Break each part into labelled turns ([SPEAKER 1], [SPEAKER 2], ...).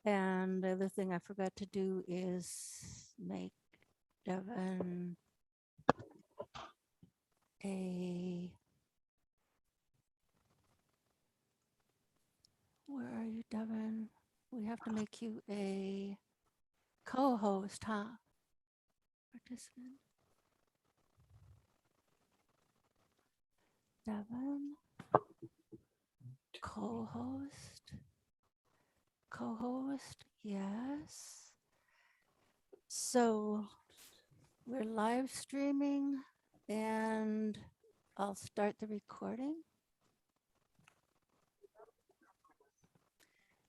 [SPEAKER 1] And the other thing I forgot to do is make Devin where are you, Devin? We have to make you a co-host, huh? Participant. Devin. Co-host, yes. So we're live streaming and I'll start the recording.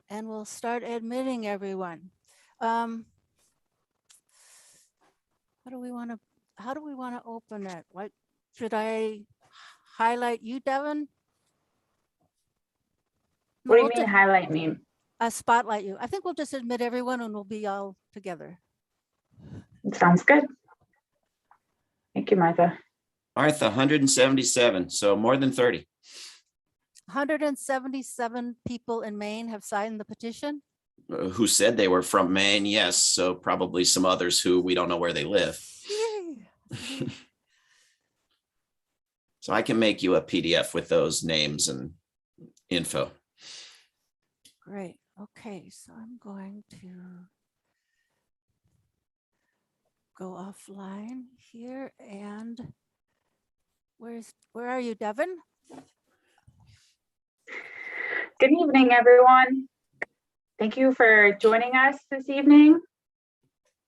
[SPEAKER 1] And we'll start admitting everyone. How do we want to open it? What should I highlight you, Devin?
[SPEAKER 2] What do you mean highlight me?
[SPEAKER 1] Spotlight you. I think we'll just admit everyone and we'll be all together.
[SPEAKER 2] Sounds good. Thank you, Martha.
[SPEAKER 3] Martha, 177, so more than 30.
[SPEAKER 1] 177 people in Maine have signed the petition.
[SPEAKER 3] Who said they were from Maine? Yes, so probably some others who we don't know where they live. So I can make you a PDF with those names and info.
[SPEAKER 1] Great. Okay, so I'm going to go offline here. And where are you, Devin?
[SPEAKER 2] Good evening, everyone. Thank you for joining us this evening,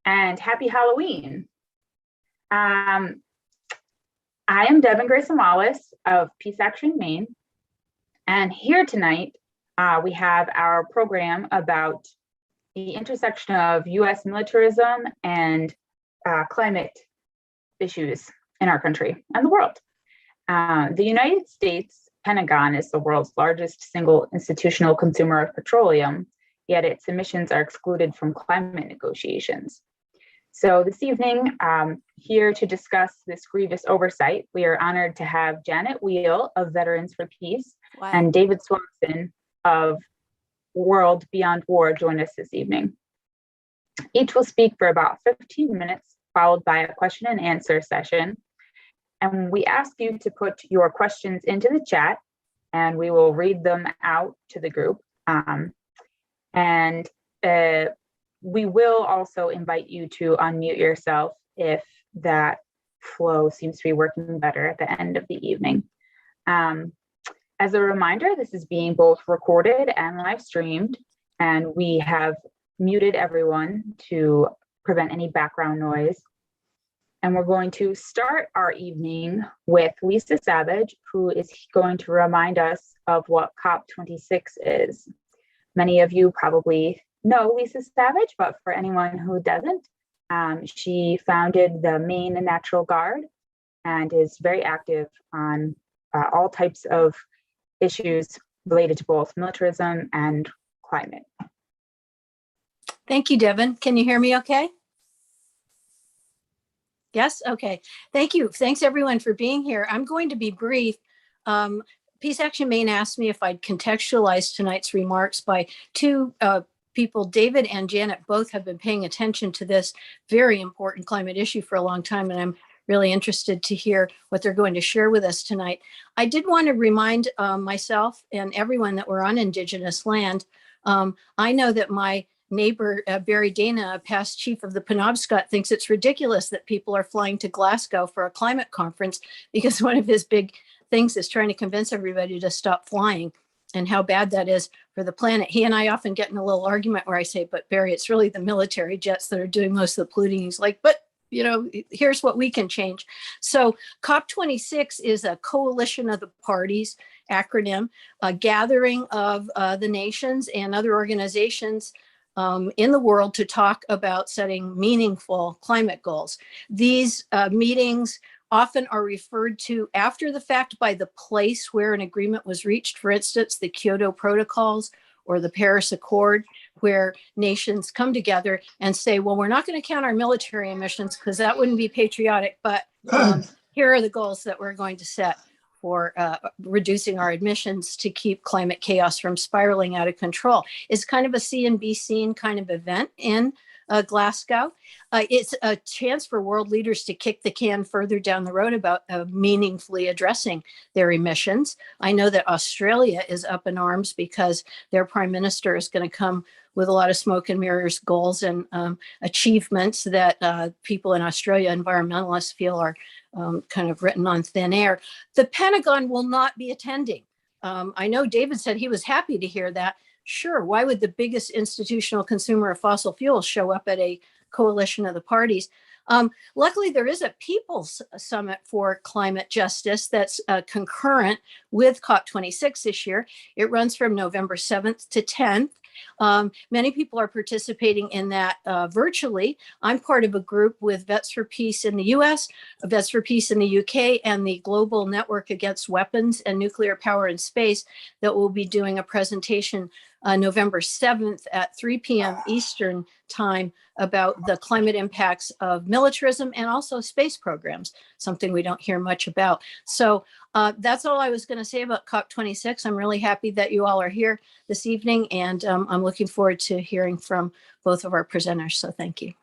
[SPEAKER 2] and happy Halloween. I am Devin Grayson Wallace of Peace Action Maine, and here tonight we have our program about the intersection of U.S. militarism and climate issues in our country and the world. The United States Pentagon is the world's largest single institutional consumer of petroleum, yet its emissions are excluded from climate negotiations. So this evening, here to discuss this grievous oversight, we are honored to have Janet Wheel of Veterans for Peace and David Swanson of World Beyond War join us this evening. Each will speak for about 15 minutes, followed by a question and answer session. And we ask you to put your questions into the chat and we will read them out to the group. We will also invite you to unmute yourself if that flow seems to be working better at the end of the evening. As a reminder, this is being both recorded and live streamed, and we have muted everyone to prevent any background noise. And we're going to start our evening with Lisa Savage, who is going to remind us of what COP26 is. Many of you probably know Lisa Savage, but for anyone who doesn't, she founded the Maine Natural Guard and is very active on all types of issues related to both militarism and climate.
[SPEAKER 4] Thank you, Devin. Can you hear me okay? Yes? Okay. Thank you. Thanks everyone for being here. I'm going to be brief. Peace Action Maine asked me if I'd contextualize tonight's remarks by two people. David and Janet both have been paying attention to this very important climate issue for a long time, and I'm really interested to hear what they're going to share with us tonight. I did want to remind myself and everyone that we're on Indigenous land. I know that my neighbor, Barry Dana, a past chief of the Penobscot, thinks it's ridiculous that people are flying to Glasgow for a climate conference because one of his big things is trying to convince everybody to stop flying and how bad that is for the planet. He and I often get in a little argument where I say, but Barry, it's really the military jets that are doing most of the polluting. He's like, but you know, here's what we can change. So COP26 is a coalition of the parties, acronym, a gathering of the nations and other organizations in the world to talk about setting meaningful climate goals. These meetings often are referred to after the fact by the place where an agreement was reached. For instance, the Kyoto Protocols or the Paris Accord, where nations come together and say, well, we're not going to count our military emissions because that wouldn't be patriotic, but here are the goals that we're going to set for reducing our emissions to keep climate chaos from spiraling out of control. It's kind of a see and be seen kind of event in Glasgow. It's a chance for world leaders to kick the can further down the road about meaningfully addressing their emissions. I know that Australia is up in arms because their prime minister is going to come with a lot of smoke and mirrors goals and achievements that people in Australia, environmentalists, feel are kind of written on thin air. The Pentagon will not be attending. I know David said he was happy to hear that. Sure, why would the biggest institutional consumer of fossil fuels show up at a coalition of the parties? Luckily, there is a People's Summit for Climate Justice that's concurrent with COP26 this year. It runs from November 7th to 10th. Many people are participating in that virtually. I'm part of a group with Vets for Peace in the US, Vets for Peace in the UK, and the Global Network Against Weapons and Nuclear Power in Space that will be doing a presentation November 7th at 3 p.m. Eastern time about the climate impacts of militarism and also space programs, something we don't hear much about. So that's all I was going to say about COP26. I'm really happy that you all are here this evening, and I'm looking forward to hearing from both of our presenters. So thank you.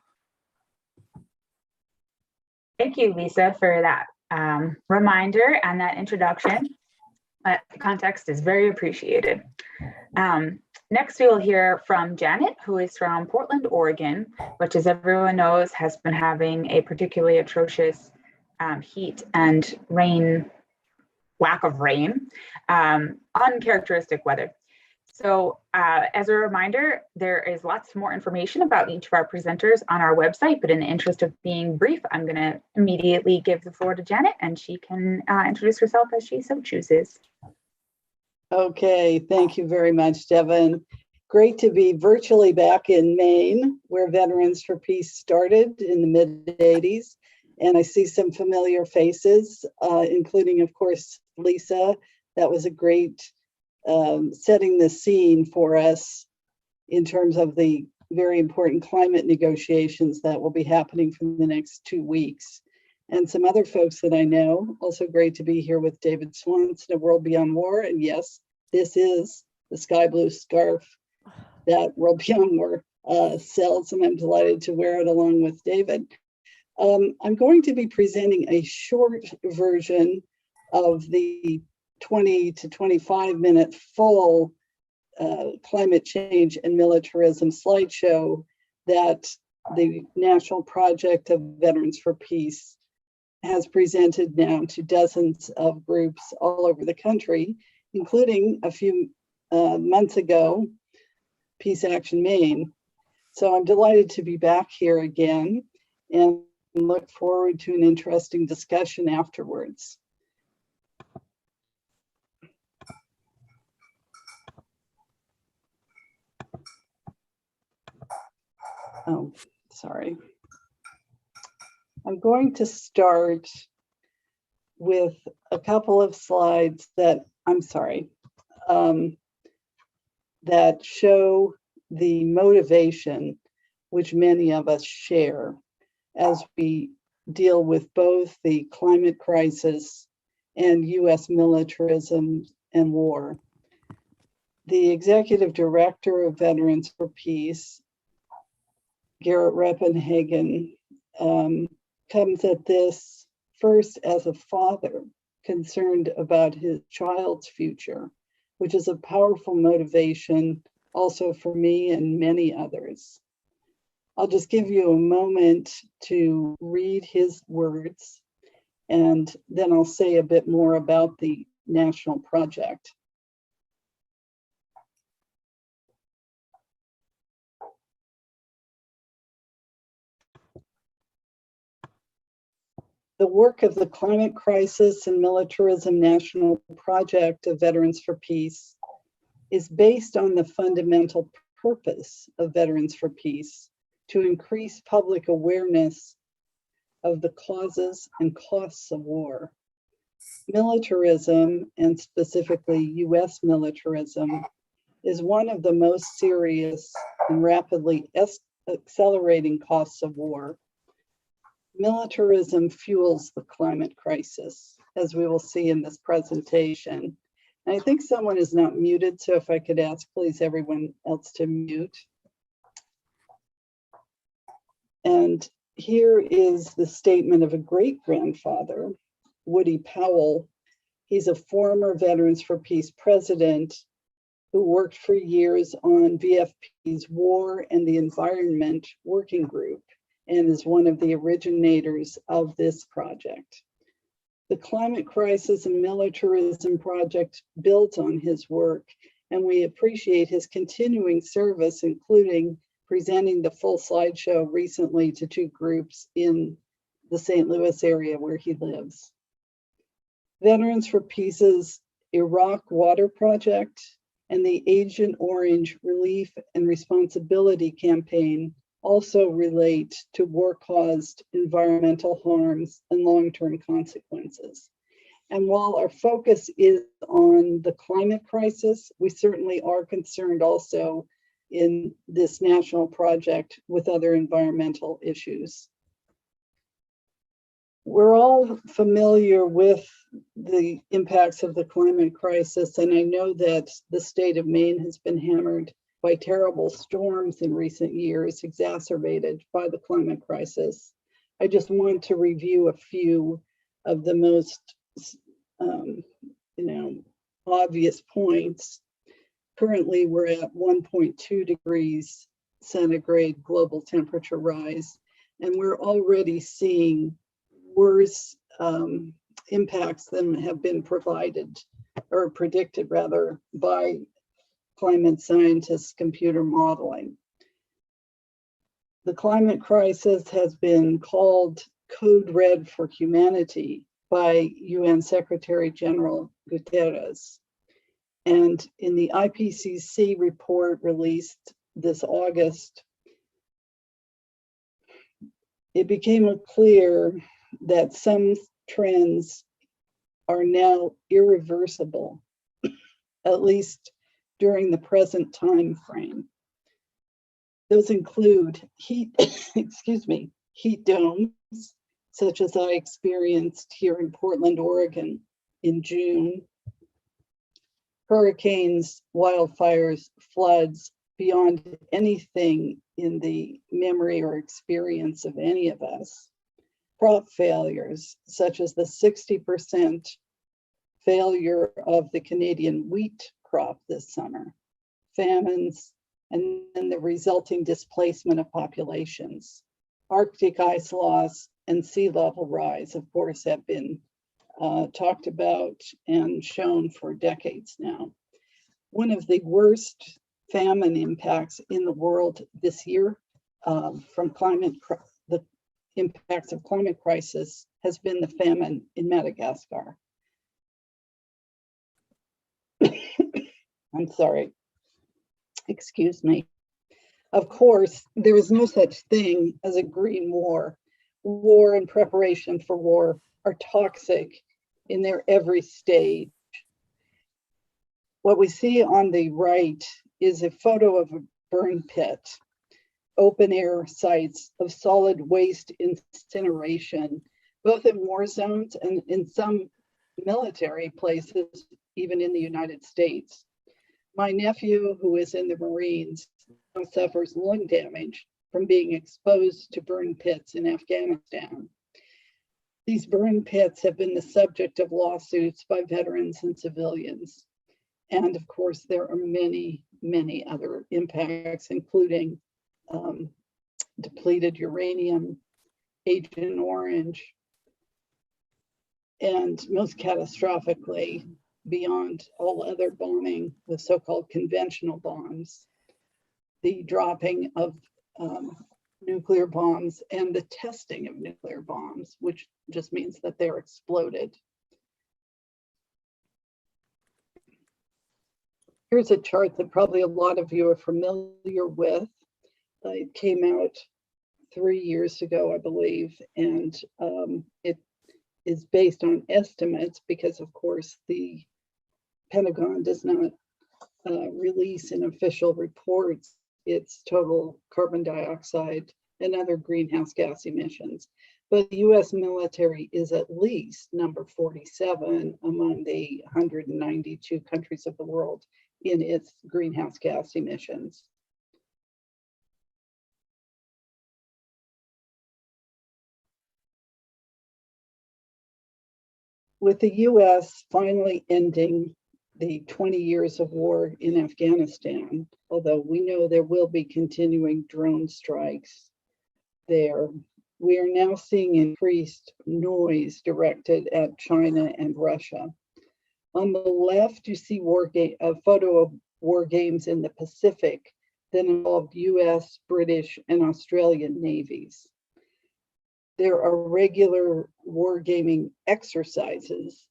[SPEAKER 2] Thank you, Lisa, for that reminder and that introduction. The context is very appreciated. Next, we will hear from Janet, who is from Portland, Oregon, which, as everyone knows, has been having a particularly atrocious heat and rain, lack of rain, uncharacteristic weather. So as a reminder, there is lots more information about each of our presenters on our website, but in the interest of being brief, I'm going to immediately give the floor to Janet, and she can introduce herself as she so chooses.
[SPEAKER 5] Okay, thank you very much, Devin. Great to be virtually back in Maine, where Veterans for Peace started in the mid-'80s. And I see some familiar faces, including, of course, Lisa. That was a great setting the scene for us in terms of the very important climate negotiations that will be happening for the next 2 weeks. And some other folks that I know. Also great to be here with David Swanson, A World Beyond War. And yes, this is the sky blue scarf that World Beyond War sells, and I'm delighted to wear it along with David. I'm going to be presenting a short version of the 20 to 25 minute full climate change and militarism slideshow that the National Project of Veterans for Peace has presented now to dozens of groups all over the country, including a few months ago, Peace Action Maine. So I'm delighted to be back here again and look forward to an interesting discussion afterwards. Oh, sorry. I'm going to start with a couple of slides that, that show the motivation which many of us share as we deal with both the climate crisis and US militarism and war. The executive director of Veterans for Peace, Garrett Reppenhagen, comes at this first as a father concerned about his child's future, which is a powerful motivation also for me and many others. I'll just give you a moment to read his words, and then I'll say a bit more about the national project. The work of the Climate Crisis and Militarism National Project of Veterans for Peace is based on the fundamental purpose of Veterans for Peace to increase public awareness of the causes and costs of war. Militarism, and specifically US militarism, is one of the most serious and rapidly accelerating costs of war. Militarism fuels the climate crisis. as we will see in this presentation. And I think someone is not muted, so if I could ask, please, everyone else to mute. And here is the statement of a great-grandfather, Woody Powell. He's a former Veterans for Peace president who worked for years on VFP's War and the Environment Working Group and is one of the originators of this project. The Climate Crisis and Militarism project builds on his work, and we appreciate his continuing service, including presenting the full slideshow recently to 2 groups in the St. Louis area where he lives. Veterans for Peace's Iraq Water Project and the Agent Orange Relief and Responsibility Campaign also relate to war-caused environmental harms and long-term consequences. And while our focus is on the climate crisis, we certainly are concerned also in this national project with other environmental issues. We're all familiar with the impacts of the climate crisis, and I know that the state of Maine has been hammered by terrible storms in recent years, exacerbated by the climate crisis. I just want to review a few of the most, obvious points. Currently, we're at 1.2 degrees centigrade global temperature rise, and we're already seeing worse impacts than have been provided or predicted rather by climate scientists' computer modeling. The climate crisis has been called Code Red for Humanity by UN Secretary General Guterres. And in the IPCC report released this August, it became clear that some trends are now irreversible, at least during the present time frame. Those include heat, heat domes, such as I experienced here in Portland, Oregon in June, hurricanes, wildfires, floods, beyond anything in the memory or experience of any of us. Crop failures, such as the 60% failure of the Canadian wheat crop this summer, famines, and then the resulting displacement of populations. Arctic ice loss and sea level rise, of course, have been talked about and shown for decades now. One of the worst famine impacts in the world this year from the impacts of climate crisis has been the famine in Madagascar. I'm sorry, excuse me. Of course, there is no such thing as a green war. War and preparation for war are toxic in their every stage. What we see on the right is a photo of a burn pit, open air sites of solid waste incineration, both in war zones and in some military places, even in the United States. My nephew, who is in the Marines, now suffers lung damage from being exposed to burn pits in Afghanistan. These burn pits have been the subject of lawsuits by veterans and civilians. And of course, there are many, many other impacts, including depleted uranium, Agent Orange, and most catastrophically, beyond all other bombing with so-called conventional bombs, the dropping of nuclear bombs and the testing of nuclear bombs, which just means that they're exploded. Here's a chart that probably a lot of you are familiar with. It came out 3 years ago, I believe, and it is based on estimates because, of course, the Pentagon does not release in official reports its total carbon dioxide and other greenhouse gas emissions. but the US military is at least number 47 among the 192 countries of the world in its greenhouse gas emissions. With the US finally ending the 20 years of war in Afghanistan, although we know there will be continuing drone strikes there, we are now seeing increased noise directed at China and Russia. On the left, you see a photo of war games in the Pacific that involved US, British, and Australian navies. There are regular wargaming exercises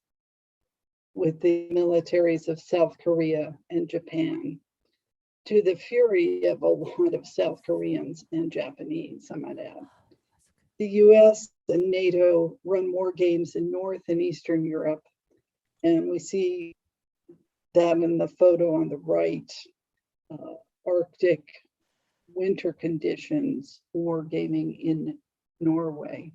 [SPEAKER 5] with the militaries of South Korea and Japan, to the fury of a lot of South Koreans and Japanese, I might add. The US and NATO run war games in North and Eastern Europe, and we see that in the photo on the right, Arctic winter conditions wargaming in Norway.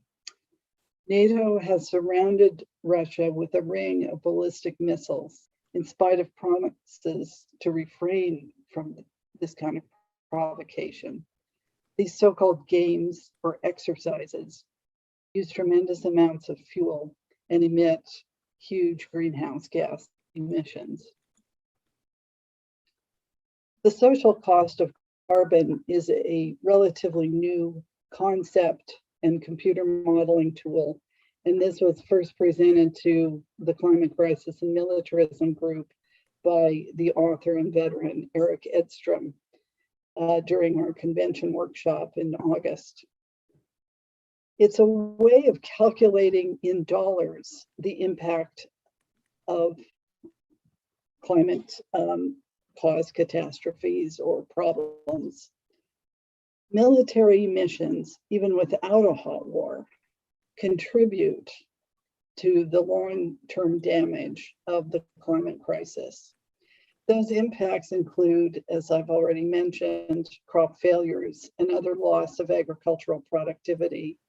[SPEAKER 5] NATO has surrounded Russia with a ring of ballistic missiles in spite of promises to refrain from this kind of provocation. These so-called games or exercises use tremendous amounts of fuel and emit huge greenhouse gas emissions. The social cost of carbon is a relatively new concept and computer modeling tool. And this was first presented to the Climate Crisis and Militarism group by the author and veteran Eric Edstrom during our convention workshop in August. It's a way of calculating in dollars the impact of climate caused catastrophes or problems. Military missions, even without a hot war, contribute to the long-term damage of the climate crisis. Those impacts include, as I've already mentioned, crop failures and other loss of agricultural productivity,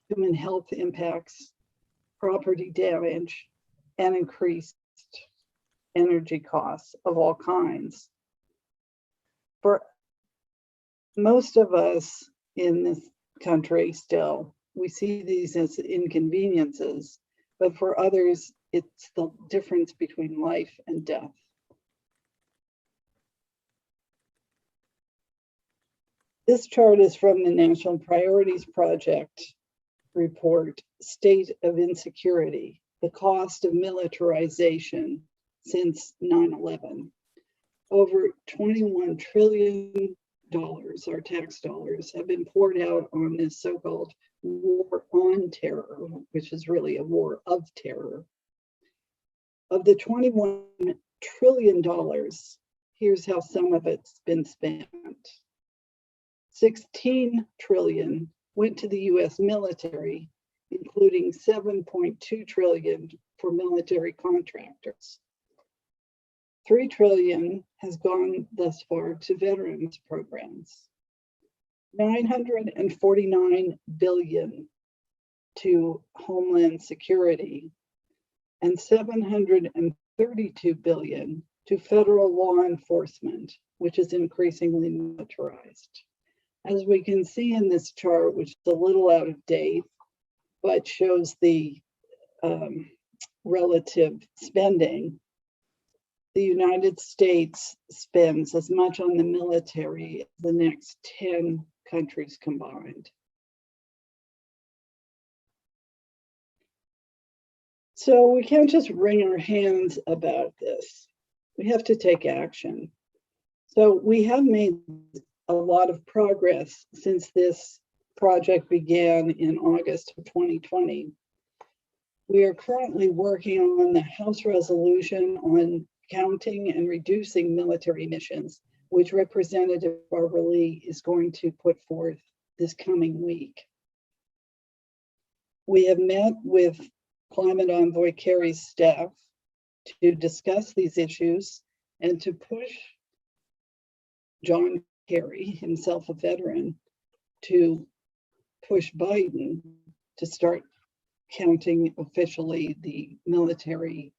[SPEAKER 5] human health impacts, property damage, and increased energy costs of all kinds. For most of us in this country still, we see these as inconveniences, but for others, it's the difference between life and death. This chart is from the National Priorities Project report, State of Insecurity, the cost of militarization since 9/11. Over $21 trillion, our tax dollars, have been poured out on this so-called war on terror, which is really a war of terror. Of the $21 trillion, here's how some of it's been spent. 16 trillion went to the US military, including 7.2 trillion for military contractors. 3 trillion has gone thus far to veterans programs. 949 billion to Homeland Security, and 732 billion to federal law enforcement, which is increasingly militarized. As we can see in this chart, which is a little out of date, but shows the relative spending, the United States spends as much on the military as the next 10 countries combined. So we can't just wring our hands about this. We have to take action. So we have made a lot of progress since this project began in August of 2020. We are currently working on the House resolution on counting and reducing military missions, which Representative Barbara Lee is going to put forth this coming week. We have met with Climate Envoy Kerry's staff to discuss these issues and to push John Kerry, himself a veteran, to push Biden to start counting officially the military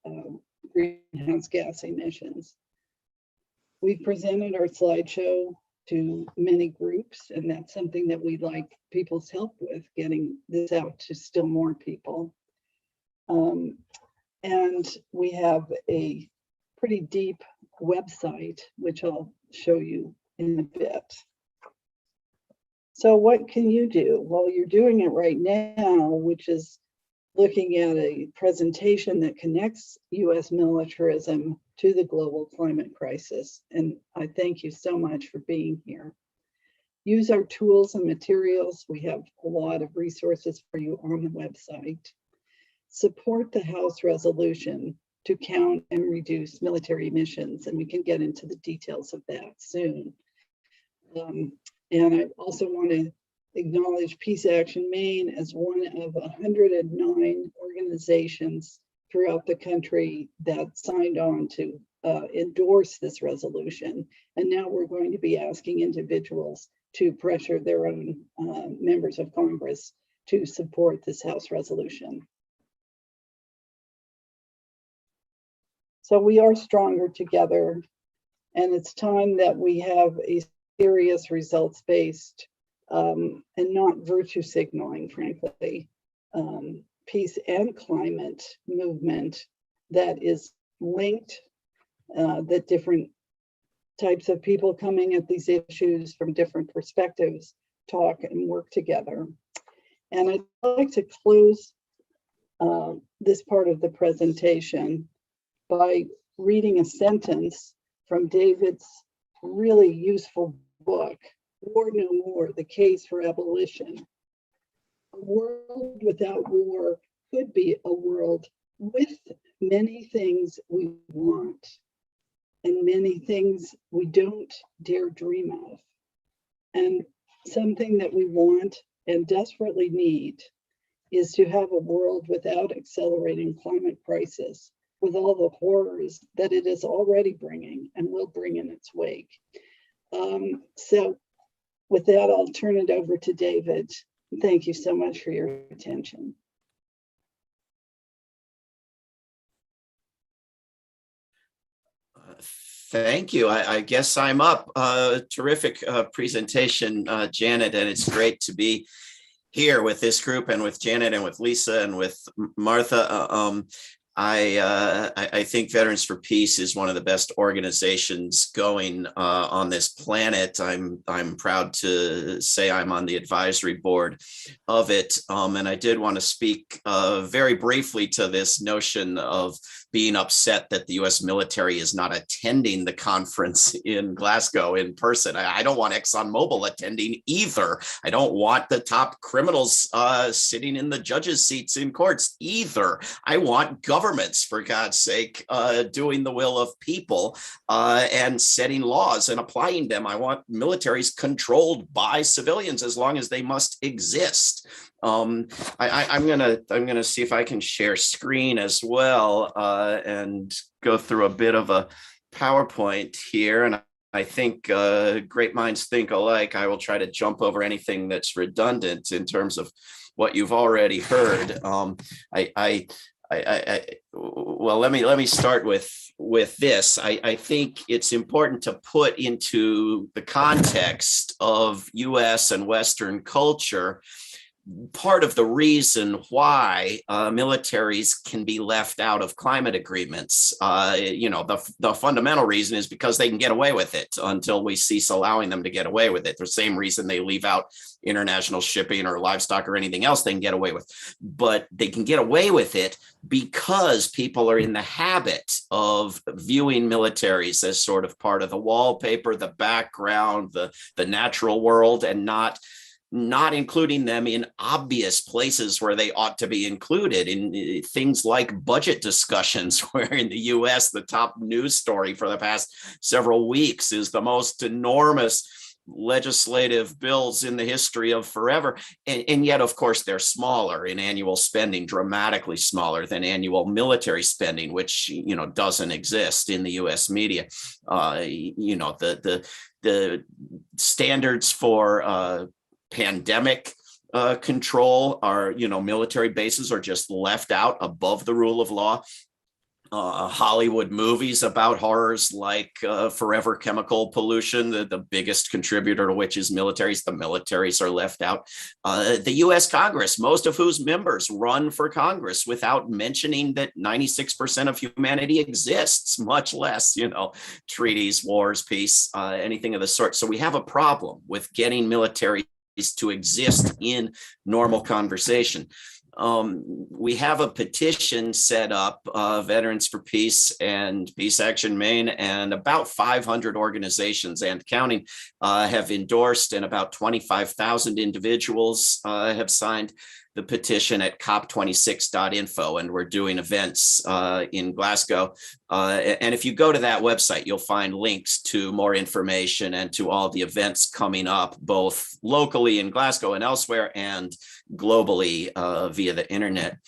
[SPEAKER 5] greenhouse gas emissions. We've presented our slideshow to many groups, and that's something that we'd like people's help with, getting this out to still more people. And we have a pretty deep website, which I'll show you in a bit. So what can you do? Well, you're doing it right now, which is looking at a presentation that connects US militarism to the global climate crisis. And I thank you so much for being here. Use our tools and materials. We have a lot of resources for you on the website. Support the House resolution to count and reduce military emissions, and we can get into the details of that soon. And I also want to acknowledge Peace Action Maine as one of 109 organizations throughout the country that signed on to endorse this resolution. And now we're going to be asking individuals to pressure their own members of Congress to support this House resolution. So we are stronger together, and it's time that we have a serious results-based and not virtue signaling, frankly, peace and climate movement that is linked, that different types of people coming at these issues from different perspectives talk and work together. And I'd like to close this part of the presentation by reading a sentence from David's really useful book, War No More, The Case for Abolition. A world without war could be a world with many things we want and many things we don't dare dream of. And something that we want and desperately need is to have a world without accelerating climate crisis, with all the horrors that it is already bringing and will bring in its wake. So with that, I'll turn it over to David. Thank you so much for your attention.
[SPEAKER 3] Thank you. I guess I'm up. Terrific presentation, Janet, and it's great to be here with this group and with Janet and with Lisa and with Martha. I think Veterans for Peace is one of the best organizations going on this planet. I'm proud to say I'm on the advisory board of it. And I did want to speak very briefly to this notion of being upset that the US military is not attending the conference in Glasgow in person. I don't want ExxonMobil attending either. I don't want the top criminals sitting in the judges' seats in courts either. I want governments, for God's sake, doing the will of people and setting laws and applying them. I want militaries controlled by civilians as long as they must exist. I'm gonna see if I can share screen as well and go through a bit of a PowerPoint here. And I think great minds think alike. I will try to jump over anything that's redundant in terms of what you've already heard. Well, let me start with this. I think it's important to put into the context of US and Western culture part of the reason why militaries can be left out of climate agreements. The fundamental reason is because they can get away with it until we cease allowing them to get away with it. The same reason they leave out international shipping or livestock or anything else they can get away with. But they can get away with it because people are in the habit of viewing militaries as sort of part of the wallpaper, the background, the natural world, and not including them in obvious places where they ought to be included, in things like budget discussions, where in the US, the top news story for the past several weeks is the most enormous legislative bills in the history of forever. And yet, of course, they're smaller in annual spending, dramatically smaller than annual military spending, which, doesn't exist in the US media. The standards for pandemic control. Our, military bases are just left out above the rule of law. Hollywood movies about horrors like forever chemical pollution, the biggest contributor to which is militaries. The militaries are left out. The US Congress, most of whose members run for Congress without mentioning that 96% of humanity exists, much less, treaties, wars, peace, anything of the sort. So we have a problem with getting militaries to exist in normal conversation. We have a petition set up, Veterans for Peace and Peace Action Maine, and about 500 organizations and counting have endorsed, and about 25,000 individuals have signed the petition at cop26.info, and we're doing events in Glasgow. And if you go to that website, you'll find links to more information and to all the events coming up, both locally in Glasgow and elsewhere, and globally via the internet.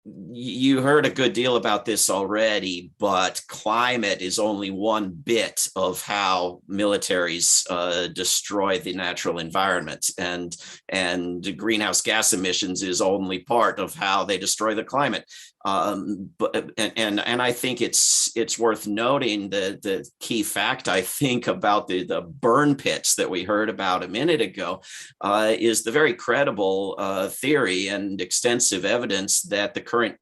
[SPEAKER 3] You heard a good deal about this already, but climate is only one bit of how militaries destroy the natural environment, and greenhouse gas emissions is only part of how they destroy the climate. But I think it's worth noting the key fact, I think, about the burn pits that we heard about a minute ago is the very credible theory and extensive evidence that the current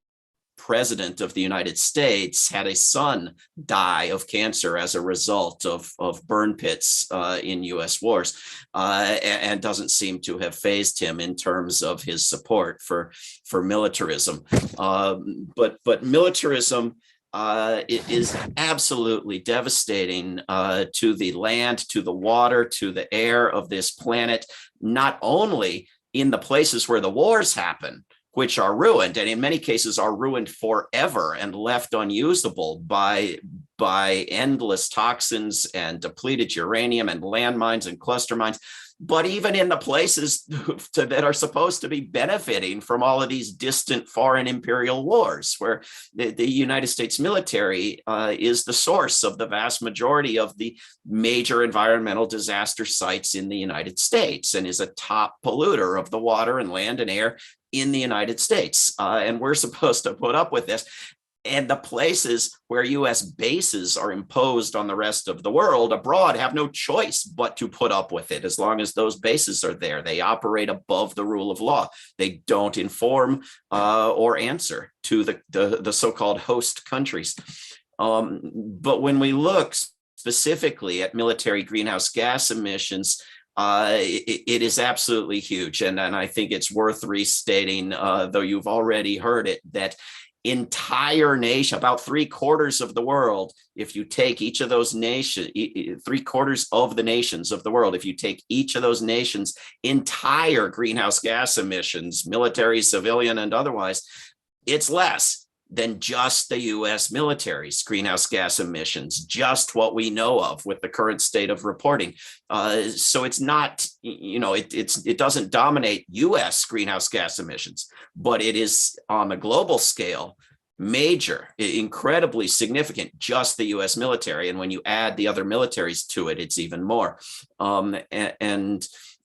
[SPEAKER 3] president of the United States had a son die of cancer as a result of burn pits in US wars, and doesn't seem to have phased him in terms of his support for militarism. But militarism it is absolutely devastating to the land, to the water, to the air of this planet, not only in the places where the wars happen, which are ruined, and in many cases are ruined forever and left unusable by endless toxins and depleted uranium and landmines and cluster mines, but even in the places that are supposed to be benefiting from all of these distant foreign imperial wars, where the United States military is the source of the vast majority of the major environmental disaster sites in the United States, and is a top polluter of the water and land and air in the United States. And we're supposed to put up with this. And the places where US bases are imposed on the rest of the world abroad have no choice but to put up with it as long as those bases are there. They operate above the rule of law. They don't inform or answer to the so-called host countries. But when we look specifically at military greenhouse gas emissions, it is absolutely huge. And I think it's worth restating, though you've already heard it, that entire nation, about 3/4 of the world, if you take each of those nations, 3/4 of the nations of the world, if you take each of those nations' entire greenhouse gas emissions, military, civilian, and otherwise, it's less than just the US military's greenhouse gas emissions, just what we know of with the current state of reporting. So it's not, it doesn't dominate US greenhouse gas emissions, but it is on the global scale, major, incredibly significant, just the US military. And when you add the other militaries to it, it's even more.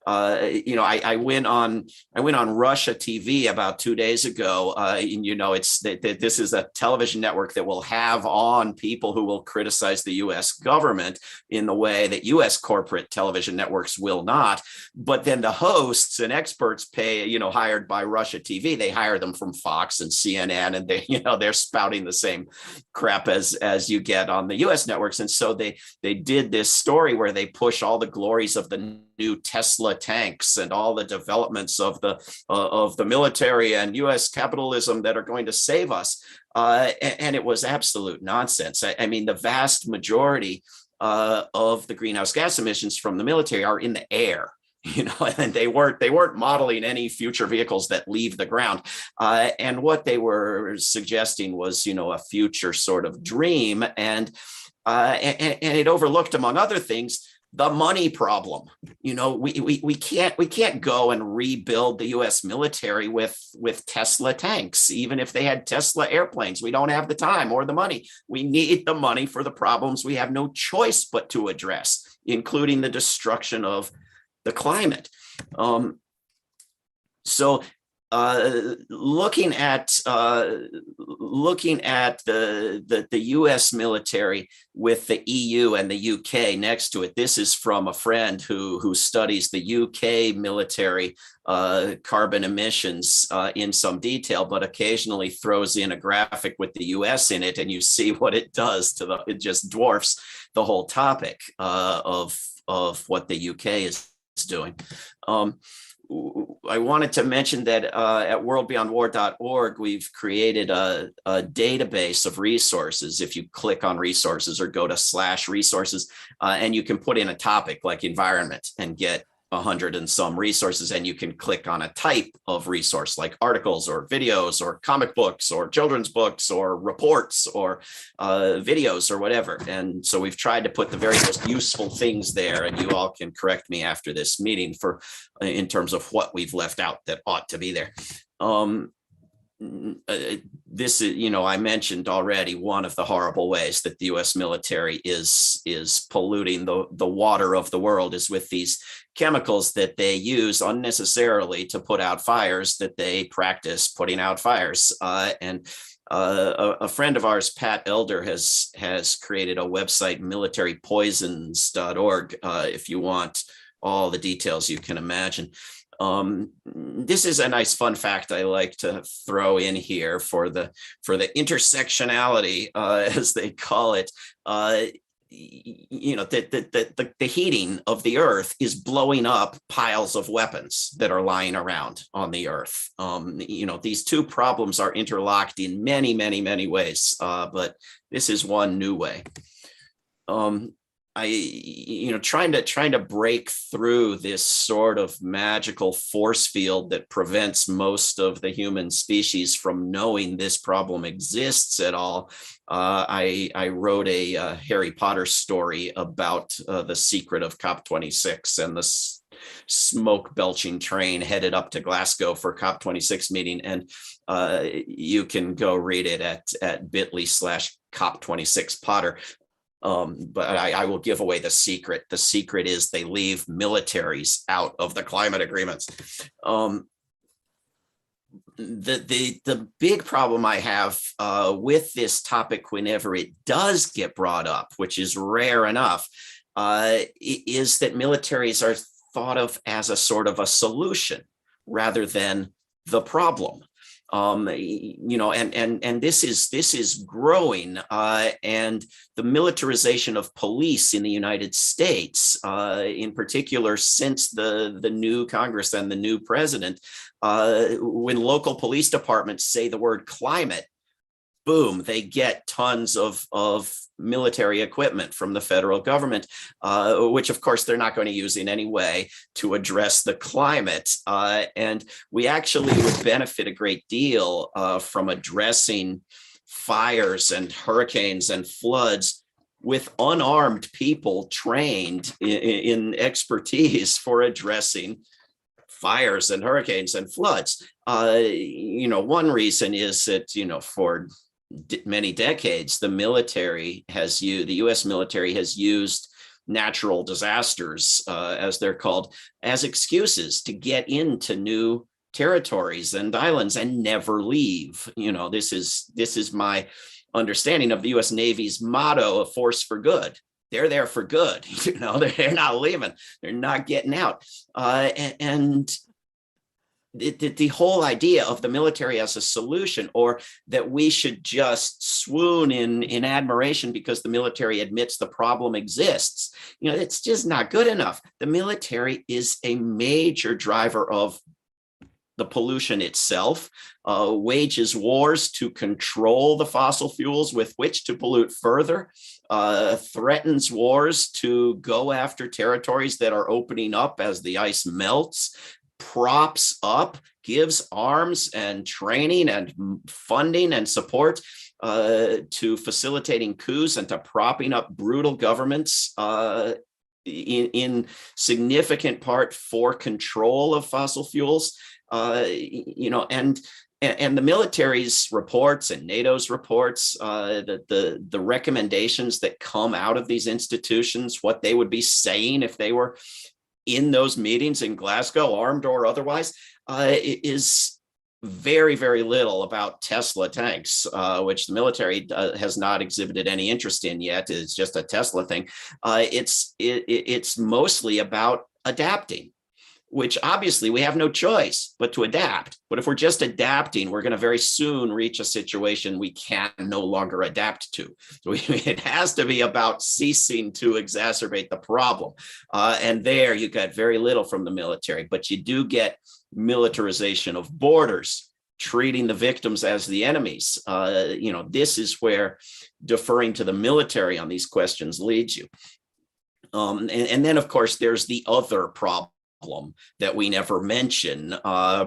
[SPEAKER 3] I went on Russia TV about 2 days ago. It's that this is a television network that will have on people who will criticize the U.S. government in the way that U.S. corporate television networks will not. But then the hosts and experts hired by Russia TV, they hire them from Fox and CNN, and they're spouting the same crap as you get on the U.S. networks. And so they did this story where they push all the glories of the new Tesla tanks and all the developments of the military and U.S. capitalism that are going to save us. And it was absolute nonsense. I mean, the vast majority of the greenhouse gas emissions from the military are in the air. And they weren't modeling any future vehicles that leave the ground. And what they were suggesting was, a future sort of dream. And it overlooked, among other things, the money problem. We can't go and rebuild the US military with Tesla tanks, even if they had Tesla airplanes. We don't have the time or the money. We need the money for the problems we have no choice but to address, including the destruction of the climate. So looking at the U.S. military with the EU and the UK next to it, this is from a friend who studies the UK military carbon emissions in some detail, but occasionally throws in a graphic with the US in it, and you see what it does to it just dwarfs the whole topic of what the UK is doing. I wanted to mention that at worldbeyondwar.org, we've created a database of resources. If you click on resources or go to /resources, and you can put in a topic like environment and get 100 and some resources, and you can click on a type of resource like articles or videos or comic books or children's books or reports or videos or whatever. And so we've tried to put the very most useful things there, and you all can correct me after this meeting for in terms of what we've left out that ought to be there. This is, I mentioned already one of the horrible ways that the US military is polluting the water of the world is with these chemicals that they use unnecessarily to put out fires, that they practice putting out fires. And a friend of ours, Pat Elder, has created a website, militarypoisons.org, if you want all the details you can imagine. This is a nice fun fact I like to throw in here for the intersectionality, as they call it. The heating of the earth is blowing up piles of weapons that are lying around on the earth. These two problems are interlocked in many, many, many ways, but this is one new way. Trying to break through this sort of magical force field that prevents most of the human species from knowing this problem exists at all. I wrote a Harry Potter story about the secret of COP26 and the smoke belching train headed up to Glasgow for COP26 meeting. And you can go read it at bit.ly/COP26 Potter. But I will give away the secret. The secret is they leave militaries out of the climate agreements. The big problem I have with this topic whenever it does get brought up, which is rare enough, is that militaries are thought of as a sort of a solution rather than the problem. And this is growing, and the militarization of police in the United States, in particular, since the new Congress and the new president, when local police departments say the word climate, boom, they get tons of military equipment from the federal government, which of course they're not going to use in any way to address the climate. And we actually would benefit a great deal from addressing fires and hurricanes and floods with unarmed people trained in expertise for addressing fires and hurricanes and floods. One reason is that, for many decades, the U.S. military has used natural disasters, as they're called, as excuses to get into new territories and islands and never leave. This is my understanding of the U.S. Navy's motto, "A force for good." They're there for good. They're not leaving. They're not getting out. And the whole idea of the military as a solution, or that we should just swoon in admiration because the military admits the problem exists, it's just not good enough. The military is a major driver of the pollution itself, wages wars to control the fossil fuels with which to pollute further, threatens wars to go after territories that are opening up as the ice melts, props up, gives arms and training and funding and support to facilitating coups and to propping up brutal governments in significant part for control of fossil fuels. And the military's reports and NATO's reports, the recommendations that come out of these institutions, what they would be saying if they were in those meetings in Glasgow, armed or otherwise, is very, very little about Tesla tanks, which the military has not exhibited any interest in yet. It's just a Tesla thing. It's mostly about adapting, which obviously we have no choice but to adapt. But if we're just adapting, we're going to very soon reach a situation we can no longer adapt to. So it has to be about ceasing to exacerbate the problem. And there you get very little from the military, but you do get militarization of borders, treating the victims as the enemies. This is where deferring to the military on these questions leads you. And then, of course, there's the other problem that we never mention,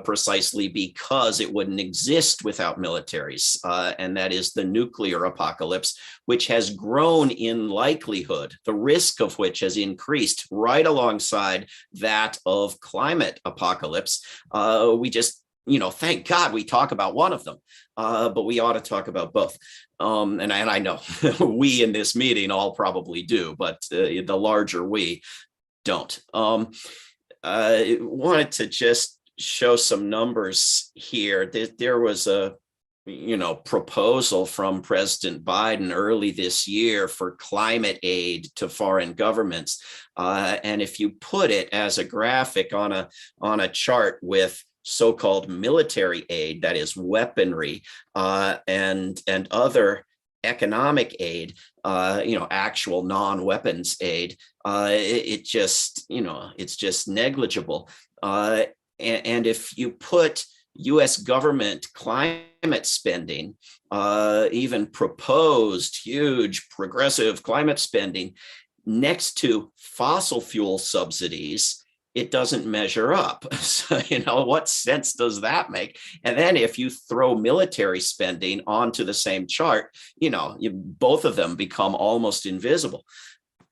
[SPEAKER 3] precisely because it wouldn't exist without militaries, and that is the nuclear apocalypse, which has grown in likelihood, the risk of which has increased right alongside that of climate apocalypse. We just, thank God we talk about one of them, but we ought to talk about both. And I know we in this meeting all probably do, but the larger we don't. I wanted to just show some numbers here. There was a proposal from President Biden early this year for climate aid to foreign governments. And if you put it as a graphic on a chart with so-called military aid, that is weaponry, and other economic aid, actual non-weapons aid, it's just negligible. And if you put U.S. government climate spending, even proposed huge progressive climate spending, next to fossil fuel subsidies, it doesn't measure up. So, what sense does that make? And then if you throw military spending onto the same chart, both of them become almost invisible.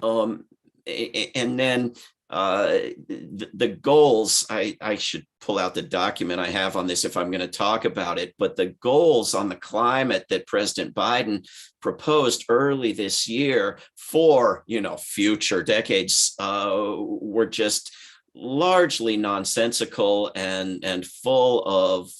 [SPEAKER 3] And then the goals, I should pull out the document I have on this if I'm going to talk about it, but the goals on the climate that President Biden proposed early this year for, future decades were just largely nonsensical and full of,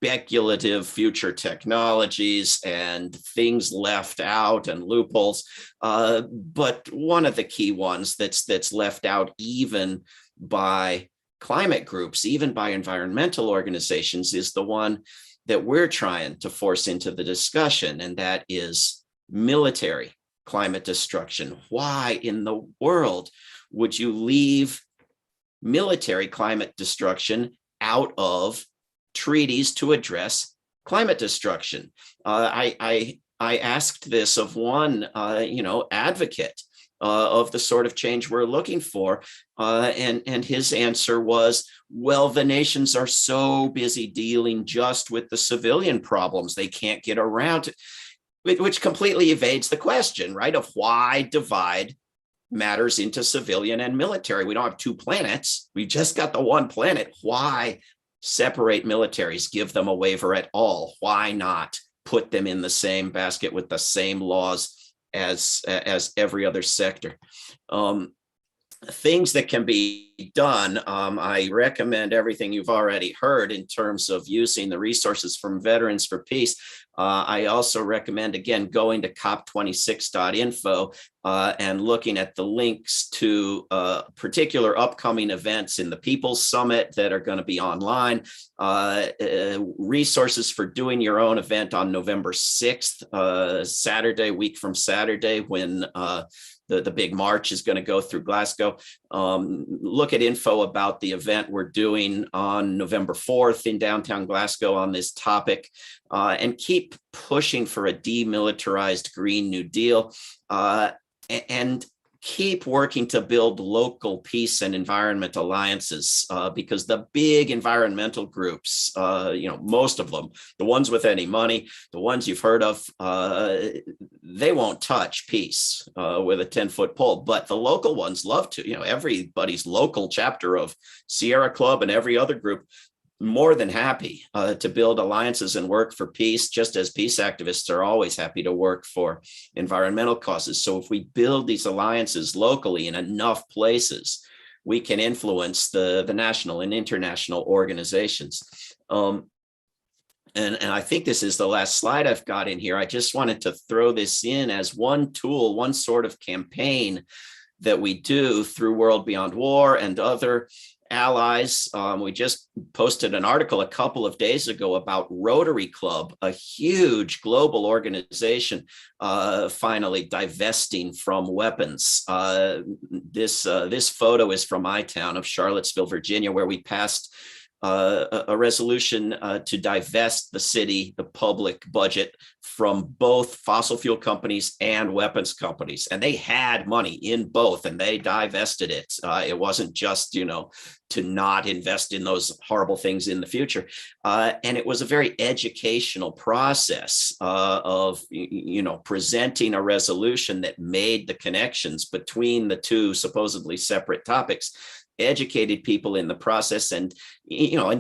[SPEAKER 3] speculative future technologies and things left out and loopholes. But one of the key ones that's left out even by climate groups, even by environmental organizations, is the one that we're trying to force into the discussion, and that is military climate destruction. Why in the world would you leave military climate destruction out of treaties to address climate destruction? I asked this of one, advocate of the sort of change we're looking for, and his answer was, well, the nations are so busy dealing just with the civilian problems, they can't get around it, which completely evades the question, right, of why divide matters into civilian and military. We don't have two planets. We've just got the one planet. Why separate militaries, give them a waiver at all? Why not put them in the same basket with the same laws as every other sector? Things that can be done, I recommend everything you've already heard in terms of using the resources from Veterans for Peace. I also recommend, again, going to cop26.info and looking at the links to particular upcoming events in the People's Summit that are going to be online, resources for doing your own event on November 6th, Saturday, week from Saturday, when the big march is going to go through Glasgow. Look at info about the event we're doing on November 4th in downtown Glasgow on this topic, and keep pushing for a demilitarized Green New Deal, and keep working to build local peace and environment alliances, because the big environmental groups, most of them, the ones with any money, the ones you've heard of, they won't touch peace with a 10-foot pole, but the local ones love to. Everybody's local chapter of Sierra Club and every other group, more than happy to build alliances and work for peace, just as peace activists are always happy to work for environmental causes. So if we build these alliances locally in enough places, we can influence the national and international organizations. And I think this is the last slide I've got in here. I just wanted to throw this in as one tool, one sort of campaign that we do through World Beyond War and other allies. We just posted an article a couple of days ago about Rotary Club, a huge global organization, finally divesting from weapons. This photo is from my town of Charlottesville, Virginia, where we passed a resolution to divest the city, the public budget, from both fossil fuel companies and weapons companies. And they had money in both, and they divested it. It wasn't just, to not invest in those horrible things in the future. And it was a very educational process of, presenting a resolution that made the connections between the two supposedly separate topics, educated people in the process, and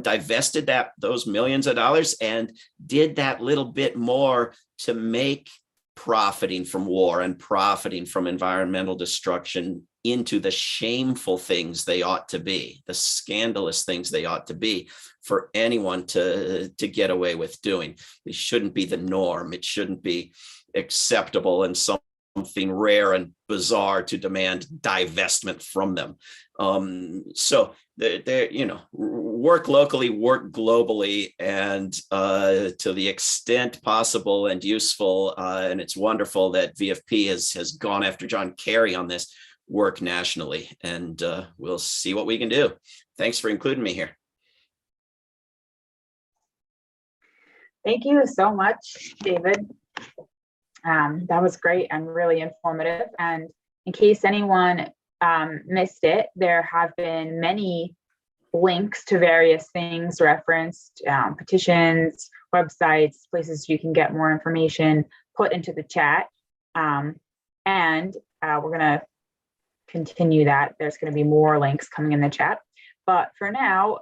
[SPEAKER 3] divested those millions of dollars and did that little bit more to make profiting from war and profiting from environmental destruction into the shameful things they ought to be, the scandalous things they ought to be for anyone to get away with doing. They shouldn't be the norm. It shouldn't be acceptable and something rare and bizarre to demand divestment from them. So they're, work locally, work globally, and to the extent possible and useful. And it's wonderful that VFP has gone after John Kerry on this, work nationally, and we'll see what we can do. Thanks for including me here.
[SPEAKER 2] Thank you so much, David. That was great and really informative. And in case anyone missed it, there have been many links to various things referenced, petitions, websites, places you can get more information put into the chat. And we're going to continue that. There's going to be more links coming in the chat. But for now,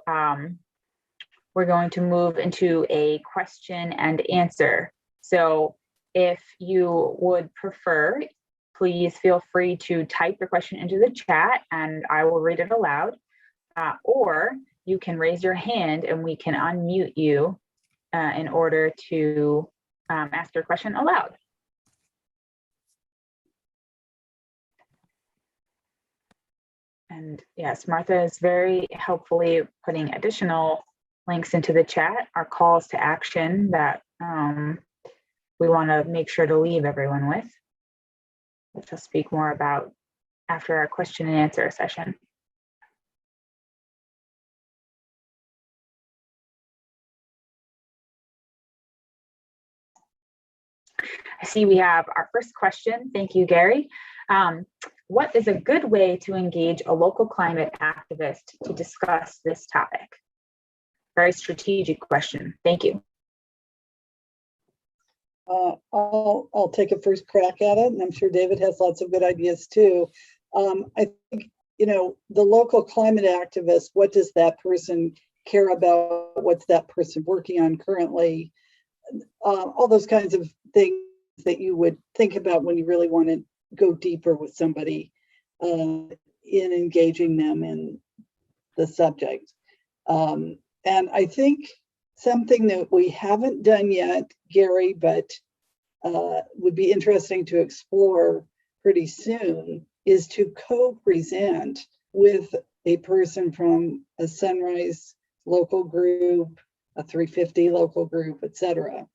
[SPEAKER 2] we're going to move into a question and answer. So if you would prefer, please feel free to type your question into the chat and I will read it aloud. Or you can raise your hand and we can unmute you in order to ask your question aloud. And yes, Martha is very helpfully putting additional links into the chat, our calls to action that we want to make sure to leave everyone with, which I'll speak more about after our question and answer session. I see we have our first question. Thank you, Gary. What is a good way to engage a local climate activist to discuss this topic? Very strategic question. Thank you.
[SPEAKER 5] I'll take a first crack at it, and I'm sure David has lots of good ideas too. I think, the local climate activist, what does that person care about? What's that person working on currently? All those kinds of things that you would think about when you really want to go deeper with somebody in engaging them in the subject. And I think something that we haven't done yet, Gary, but would be interesting to explore pretty soon, is to co-present with a person from a Sunrise local group, a 350 local group, etc.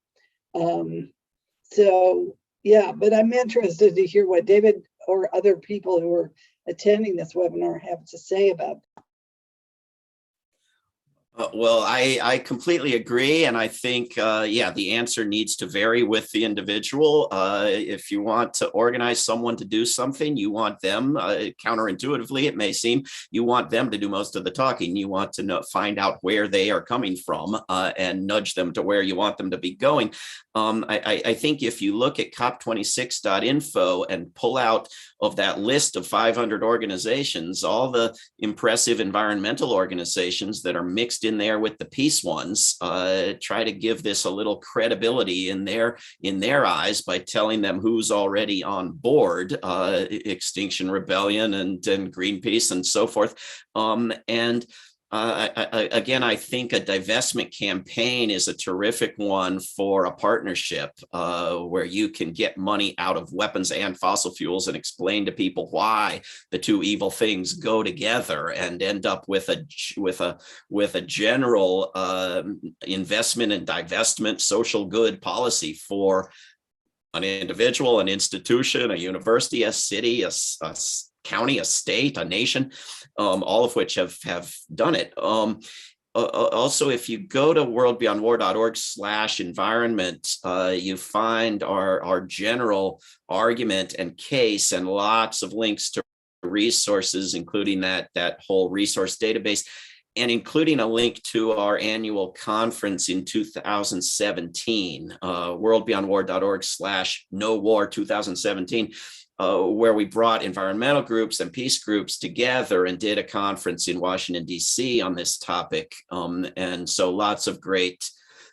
[SPEAKER 5] So yeah, but I'm interested to hear what David or other people who are attending this webinar have to say about it.
[SPEAKER 3] Well, I completely agree. And I think, the answer needs to vary with the individual. If you want to organize someone to do something, you want them, counterintuitively, it may seem, you want them to do most of the talking. You want to find out where they are coming from and nudge them to where you want them to be going. I think if you look at cop26.info and pull out of that list of 500 organizations, all the impressive environmental organizations that are mixed in there with the peace ones, try to give this a little credibility in their eyes by telling them who's already on board, Extinction Rebellion and Greenpeace and so forth. Again, I think a divestment campaign is a terrific one for a partnership where you can get money out of weapons and fossil fuels and explain to people why the two evil things go together, and end up with a general investment and divestment social good policy for an individual, an institution, a university, a city, a county, a state, a nation, all of which have done it. Also, if you go to worldbeyondwar.org/environment, you find our general argument and case, and lots of links to resources, including that whole resource database, and including a link to our annual conference in 2017, worldbeyondwar.org/NoWar 2017. Where we brought environmental groups and peace groups together and did a conference in Washington, D.C. on this topic. And so lots of great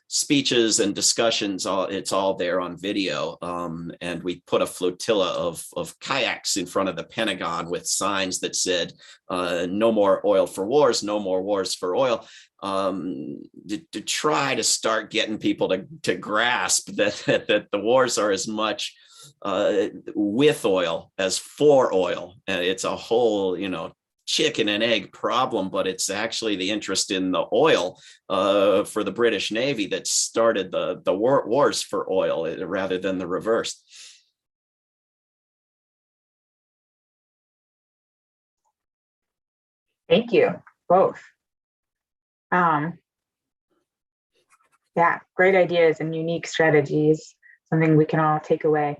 [SPEAKER 3] speeches and discussions. It's all there on video. And we put a flotilla of kayaks in front of the Pentagon with signs that said, no more oil for wars, no more wars for oil. To try to start getting people to grasp that the wars are as much with oil as for oil. And it's a whole, chicken and egg problem, but it's actually the interest in the oil for the British Navy that started the wars for oil rather than the reverse.
[SPEAKER 2] Thank you both. Yeah, great ideas and unique strategies, something we can all take away.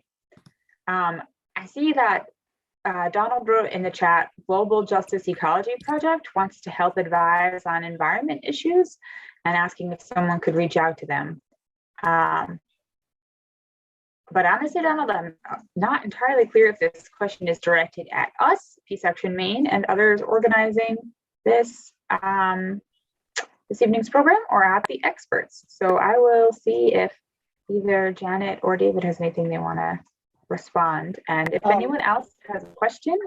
[SPEAKER 2] I see that Donald wrote in the chat, Global Justice Ecology Project wants to help advise on environment issues, and asking if someone could reach out to them. But honestly, Donald, I'm not entirely clear if this question is directed at us, Peace Action Maine, and others organizing this this evening's program, or at the experts. So I will see if either Janet or David has anything they want to respond. And if anyone else has a question,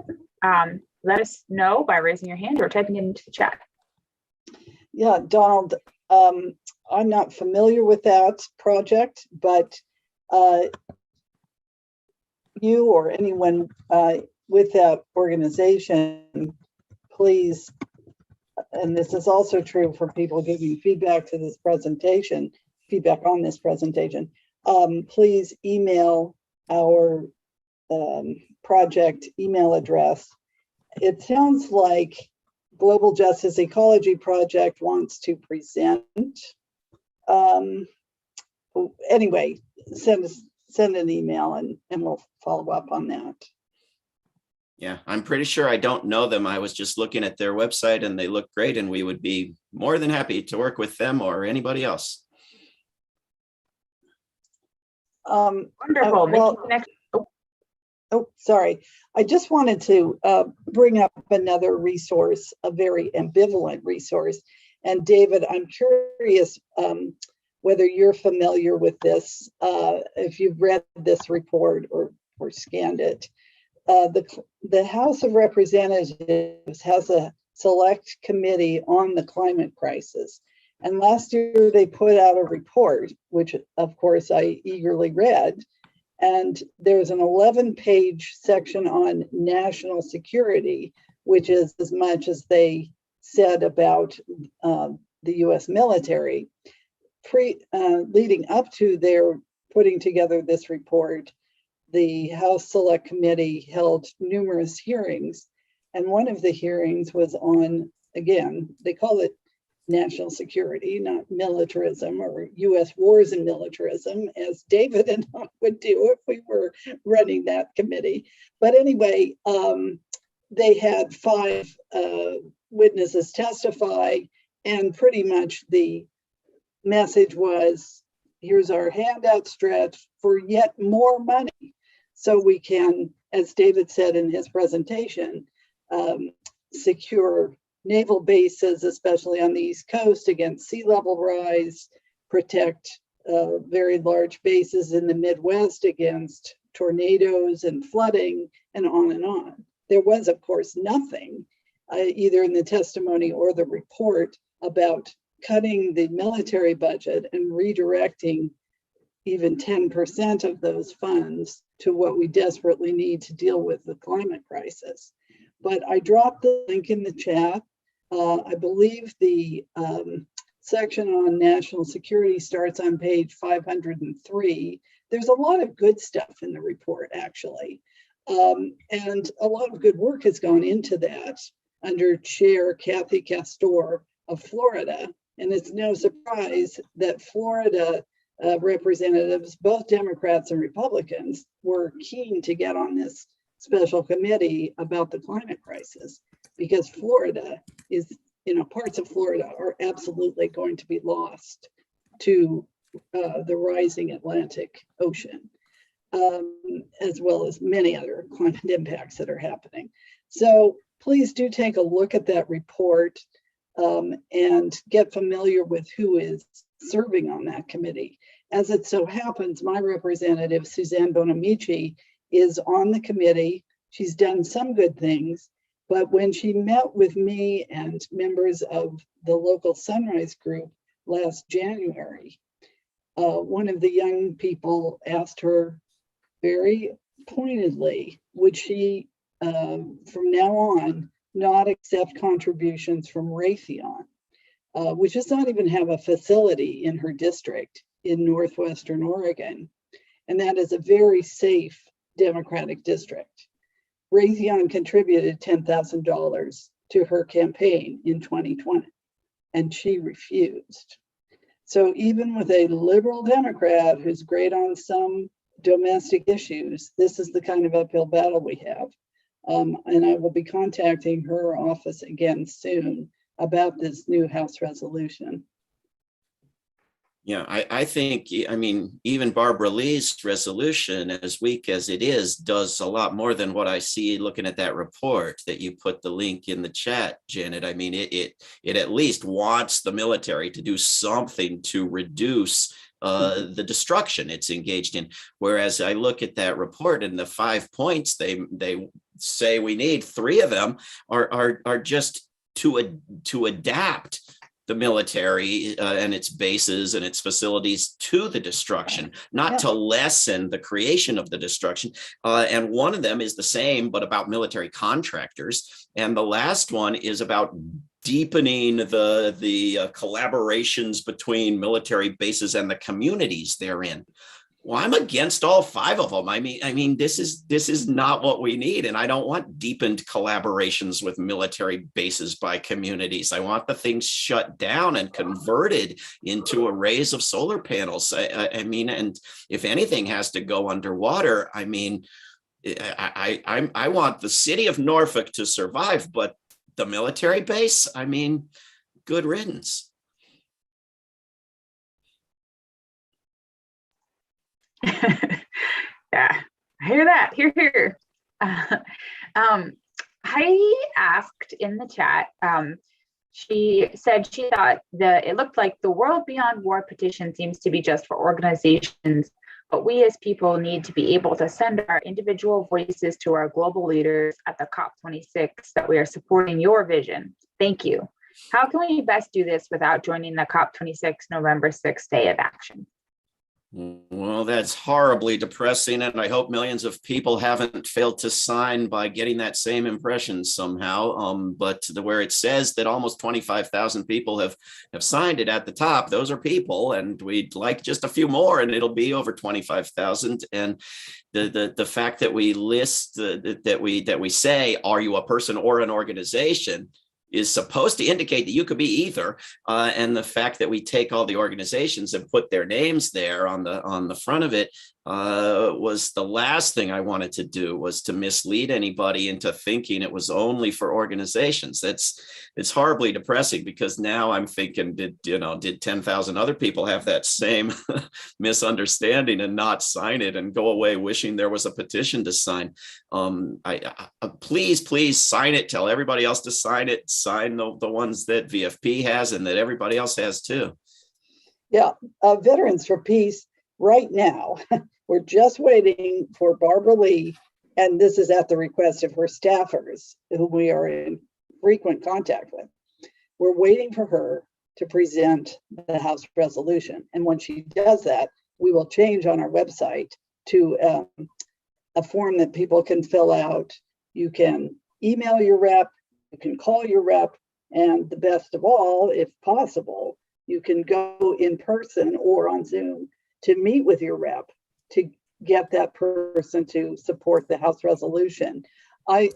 [SPEAKER 2] let us know by raising your hand or typing it into the chat.
[SPEAKER 5] Yeah, Donald, I'm not familiar with that project, but you or anyone with that organization, please, and this is also true for people giving feedback to this presentation, feedback on this presentation, please email our project email address. It sounds like Global Justice Ecology Project wants to present. Anyway, send an email and we'll follow up on that.
[SPEAKER 3] Yeah, I'm pretty sure I don't know them. I was just looking at their website and they look great, and we would be more than happy to work with them or anybody else.
[SPEAKER 2] Wonderful.
[SPEAKER 5] Well, sorry. I just wanted to bring up another resource, a very ambivalent resource. And David, I'm curious whether you're familiar with this, if you've read this report or scanned it. The House of Representatives has a select committee on the climate crisis. And last year they put out a report, which of course I eagerly read. And there's an 11-page section on national security, which is as much as they said about the US military. Leading up to their putting together this report, the House Select Committee held numerous hearings. And one of the hearings was on, again, they call it national security, not militarism or US wars and militarism, as David and I would do if we were running that committee. But anyway, they had 5 witnesses testify, and pretty much the message was, here's our handout stretch for yet more money, so we can, as David said in his presentation, secure naval bases, especially on the East Coast, against sea level rise, protect very large bases in the Midwest against tornadoes and flooding, and on and on. There was, of course, nothing either in the testimony or the report about cutting the military budget and redirecting even 10% of those funds to what we desperately need to deal with the climate crisis. But I dropped the link in the chat. I believe the section on national security starts on page 503. There's a lot of good stuff in the report, actually. And a lot of good work has gone into that under Chair Kathy Castor of Florida. And it's no surprise that Florida representatives, both Democrats and Republicans, were keen to get on this special committee about the climate crisis, because Florida is, parts of Florida are absolutely going to be lost to the rising Atlantic Ocean, as well as many other climate impacts that are happening. So please do take a look at that report and get familiar with who is serving on that committee. As it so happens, my representative, Suzanne Bonamici, is on the committee. She's done some good things, but when she met with me and members of the local Sunrise group last January, one of the young people asked her very pointedly, would she, from now on, not accept contributions from Raytheon, which does not even have a facility in her district in Northwestern Oregon. And that is a very safe Democratic district. Raytheon contributed $10,000 to her campaign in 2020, and she refused. So even with a liberal Democrat who's great on some domestic issues, this is the kind of uphill battle we have. And I will be contacting her office again soon about this new House resolution.
[SPEAKER 3] Yeah, I think, even Barbara Lee's resolution, as weak as it is, does a lot more than what I see looking at that report that you put the link in the chat, Janet. I mean, it at least wants the military to do something to reduce the destruction it's engaged in. Whereas I look at that report and the 5 points they say we need, 3 of them are just to adapt the military and its bases and its facilities to the destruction, not to lessen the creation of the destruction. And one of them is the same, but about military contractors. And the last one is about deepening the collaborations between military bases and the communities therein. Well, I'm against all 5 of them. I mean, this is not what we need. And I don't want deepened collaborations with military bases by communities. I want the things shut down and converted into arrays of solar panels. I mean, and if anything has to go underwater, I mean, I want the city of Norfolk to survive, but the military base, I mean, good riddance.
[SPEAKER 2] Yeah, I hear that. Here. Heidi asked in the chat, she said she thought it looked like the World Beyond War petition seems to be just for organizations, but we as people need to be able to send our individual voices to our global leaders at the COP26 that we are supporting your vision. Thank you. How can we best do this without joining the COP26 November 6th Day of Action?
[SPEAKER 3] Well, that's horribly depressing, and I hope millions of people haven't failed to sign by getting that same impression somehow. But where it says that almost 25,000 people have signed it at the top, those are people, and we'd like just a few more, and it'll be over 25,000. And the fact that we list that we say, are you a person or an organization, is supposed to indicate that you could be either. And the fact that we take all the organizations and put their names there on the front of it was the last thing I wanted to do, was to mislead anybody into thinking it was only for organizations. It's horribly depressing, because now I'm thinking, did 10,000 other people have that same misunderstanding and not sign it and go away wishing there was a petition to sign? Please sign it. Tell everybody else to sign it. Sign the ones that VFP has and that everybody else has too.
[SPEAKER 5] Yeah, Veterans for Peace right now, we're just waiting for Barbara Lee, and this is at the request of her staffers, who we are in frequent contact with. We're waiting for her to present the House resolution. And when she does that, we will change on our website to a form that people can fill out. You can email your rep, you can call your rep, and the best of all, if possible, you can go in person or on Zoom to meet with your rep to get that person to support the House resolution.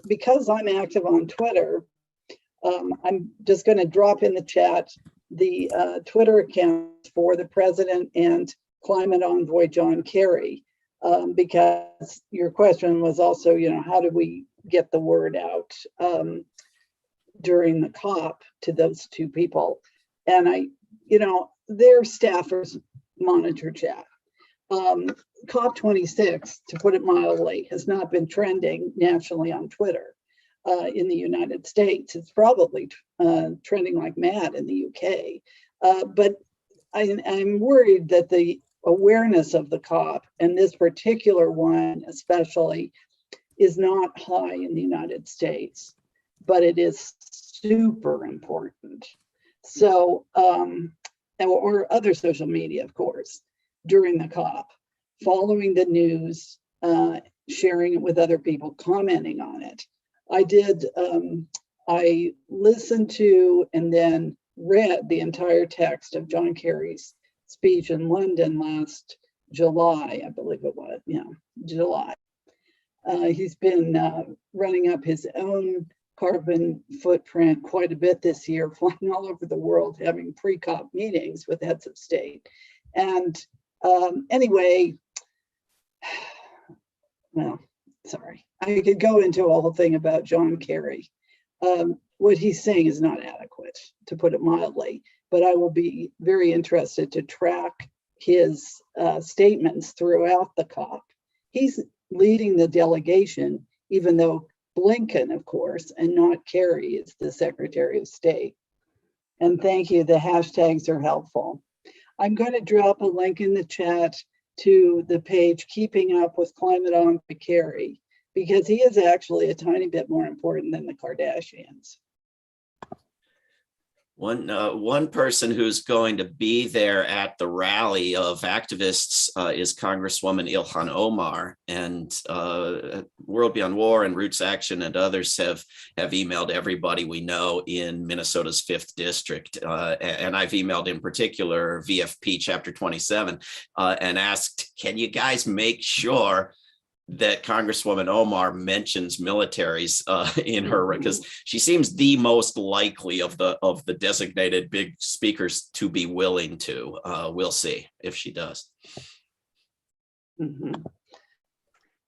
[SPEAKER 5] Because I'm active on Twitter, I'm just going to drop in the chat the Twitter account for the president and climate envoy John Kerry, because your question was also, how do we get the word out during the COP to those two people? And their staffers monitor chat. COP26, to put it mildly, has not been trending nationally on Twitter in the United States. It's probably trending like mad in the UK. But I'm worried that the awareness of the COP, and this particular one especially, is not high in the United States, but it is super important. So, or other social media, of course, during the COP, following the news, sharing it with other people, commenting on it. I listened to and then read the entire text of John Kerry's speech in London last July, I believe it was, July. He's been running up his own carbon footprint quite a bit this year, flying all over the world, having pre-COP meetings with heads of state. And anyway, well, sorry, I could go into a whole thing about John Kerry. What he's saying is not adequate, to put it mildly, but I will be very interested to track his statements throughout the COP. He's leading the delegation, even though Blinken, of course, and not Kerry is the Secretary of State. And thank you, the hashtags are helpful. I'm going to drop a link in the chat to the page Keeping Up with Climate on Kerry, because he is actually a tiny bit more important than the Kardashians.
[SPEAKER 3] One person who's going to be there at the rally of activists is Congresswoman Ilhan Omar, and World Beyond War and Roots Action and others have emailed everybody we know in Minnesota's 5th District. And I've emailed in particular VFP Chapter 27 and asked, can you guys make sure that Congresswoman Omar mentions militaries in her, because she seems the most likely of the designated big speakers to be willing to. We'll see if she does.
[SPEAKER 2] Mm-hmm.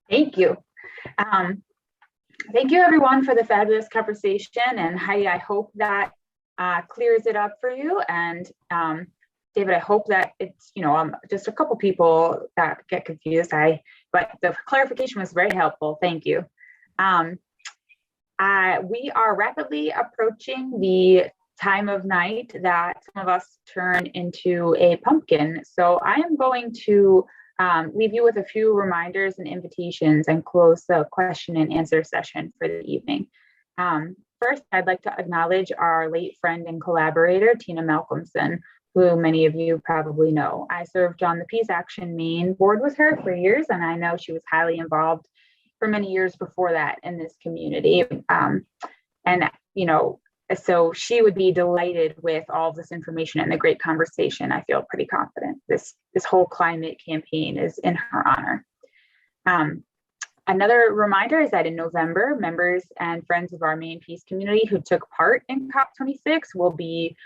[SPEAKER 2] Thank you. Thank you, everyone, for the fabulous conversation. And Heidi, I hope that clears it up for you. And David, I hope that it's, just a couple people that get confused. But the clarification was very helpful. Thank you. We are rapidly approaching the time of night that some of us turn into a pumpkin. So I am going to leave you with a few reminders and invitations and close the question and answer session for the evening. First, I'd like to acknowledge our late friend and collaborator, Tina Malcolmson, who many of you probably know. I served on the Peace Action Maine board with her for years, and I know she was highly involved for many years before that in this community. So she would be delighted with all of this information and the great conversation. I feel pretty confident this whole climate campaign is in her honor. Another reminder is that in November, members and friends of our Maine Peace community who took part in COP26 will be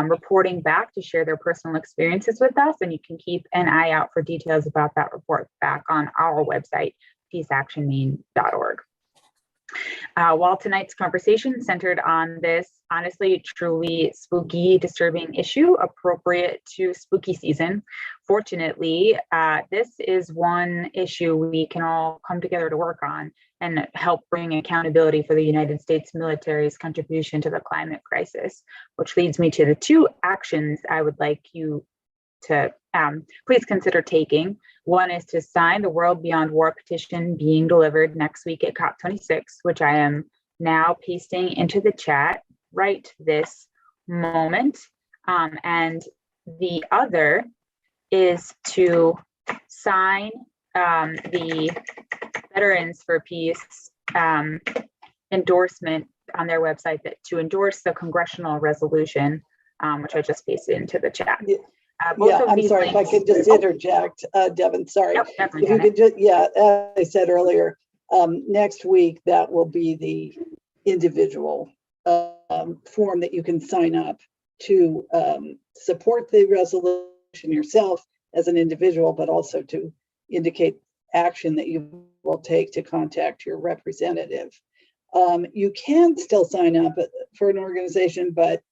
[SPEAKER 2] reporting back to share their personal experiences with us. And you can keep an eye out for details about that report back on our website, peaceactionmaine.org. While tonight's conversation centered on this honestly, truly spooky, disturbing issue appropriate to spooky season, fortunately, this is one issue we can all come together to work on and help bring accountability for the United States military's contribution to the climate crisis, which leads me to the two actions I would like you to please consider taking. One is to sign the World Beyond War petition being delivered next week at COP26, which I am now pasting into the chat right this moment. And the other is to sign the Veterans for Peace endorsement on their website to endorse the congressional resolution, which I just pasted into the chat.
[SPEAKER 5] I'm sorry if I could just interject, Devin, sorry.
[SPEAKER 2] Yep, definitely.
[SPEAKER 5] If you could just, as I said earlier, next week, that will be the individual form that you can sign up to support the resolution yourself as an individual, but also to indicate action that you will take to contact your representative. You can still sign up for an organization, but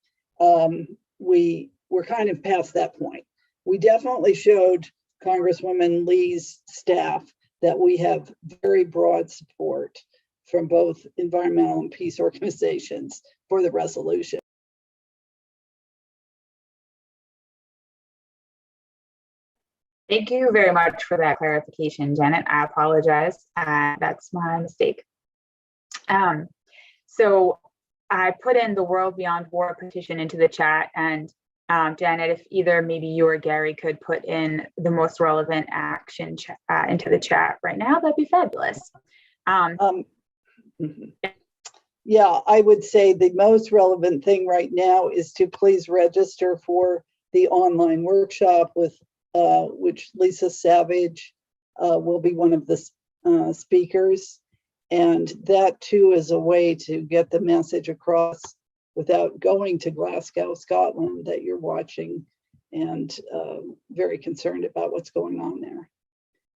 [SPEAKER 5] we're kind of past that point. We definitely showed Congresswoman Lee's staff that we have very broad support from both environmental and peace organizations for the resolution.
[SPEAKER 2] Thank you very much for that clarification, Janet. I apologize. That's my mistake. So I put in the World Beyond War petition into the chat, and Janet, if either maybe you or Gary could put in the most relevant action into the chat right now, that'd be fabulous.
[SPEAKER 5] Yeah, I would say the most relevant thing right now is to please register for the online workshop with which Lisa Savage will be one of the speakers. And that too is a way to get the message across without going to Glasgow, Scotland, that you're watching and very concerned about what's going on there,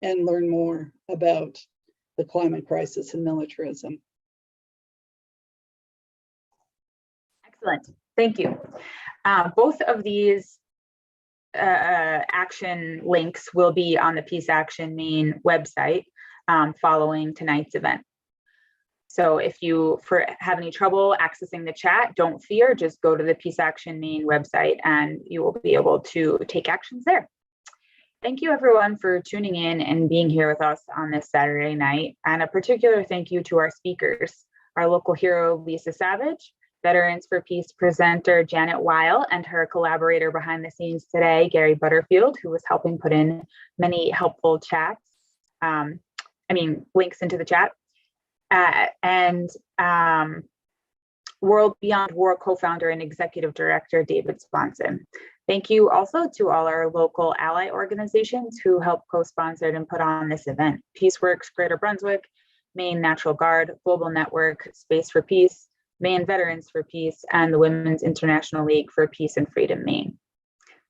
[SPEAKER 5] and learn more about the climate crisis and militarism.
[SPEAKER 2] Excellent, thank you. Both of these action links will be on the Peace Action Maine website following tonight's event. So if you have any trouble accessing the chat, don't fear, just go to the Peace Action Maine website and you will be able to take actions there. Thank you everyone for tuning in and being here with us on this Saturday night. And a particular thank you to our speakers, our local hero, Lisa Savage, Veterans for Peace presenter, Janet Weil, and her collaborator behind the scenes today, Gary Butterfield, who was helping put in many helpful links into the chat. And World Beyond War co-founder and executive director, David Swanson. Thank you also to all our local ally organizations who helped co-sponsored and put on this event. PeaceWorks Greater Brunswick, Maine Natural Guard, Global Network, Space for Peace, Maine Veterans for Peace, and the Women's International League for Peace and Freedom Maine.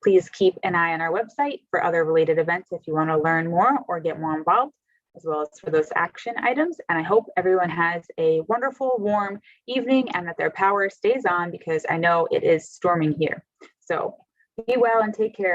[SPEAKER 2] Please keep an eye on our website for other related events if you want to learn more or get more involved, as well as for those action items. And I hope everyone has a wonderful, warm evening and that their power stays on, because I know it is storming here. So be well and take care.